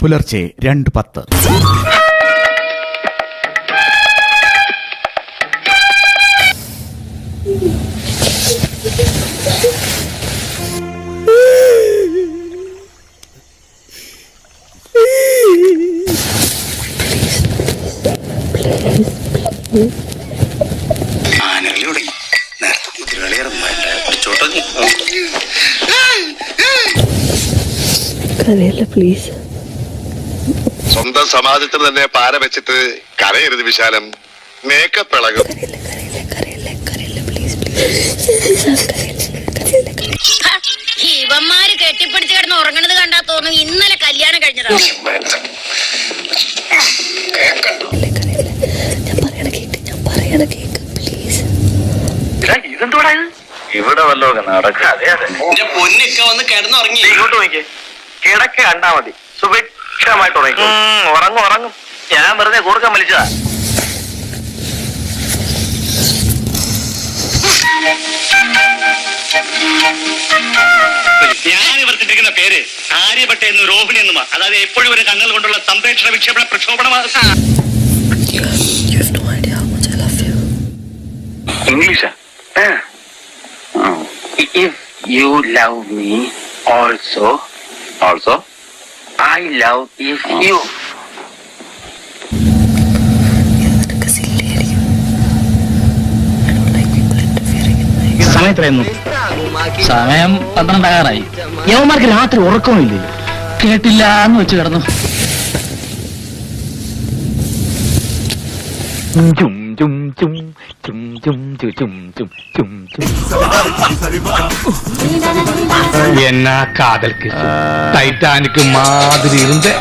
പുലർച്ചെ 2:10. പ്ലീസ്. സ്വന്തം സമാജത്തിൽ തന്നെ പാര വെച്ചിട്ട് കരയരുത് വിശാലം. മേക്കപ്പ് ഇളകും. ഇവന്മാര് കെട്ടിപ്പിടിച്ച് കിടന്ന് ഉറങ്ങണത് കണ്ടാ തോന്നും ഇന്നലെ കല്യാണം കഴിഞ്ഞതാണ്. ഇവിടെ വല്ലോ പൊന്നിക്ക വന്ന് കിടന്നുറങ്ങി. ഇങ്ങോട്ട് നോക്കിയേ, കിടക്ക കണ്ടാ മതി, സുഭിക്ഷമായിട്ട് ഉറങ്ങി. ഉറങ്ങും. ഞാൻ വെറുതെ കൂർക്കം വലിച്ചതാ. ഞാൻ ഇവർക്കിട്ടിരിക്കുന്ന പേര് ആര്യഭട്ട എന്നും രോഹിണി എന്നുമാ. അതായത് എപ്പോഴും ഒരു കണ്ണുകൾ കൊണ്ടുള്ള സംപ്രേക്ഷണ വിക്ഷേപണ പ്രക്ഷോഭണമാണ്. ഇംഗ്ലീഷാ? If you love me also I love if you. സമയത്രയായിരുന്നു? സമയം 12 യവന്മാർക്ക് രാത്രി ഉറക്കമില്ലേ? കേട്ടില്ല എന്ന് വെച്ച് കിടന്നു. എന്നാ കാതൽ കിസ് ടൈറ്റാനിക് മാതിരി ഇരുന്ന്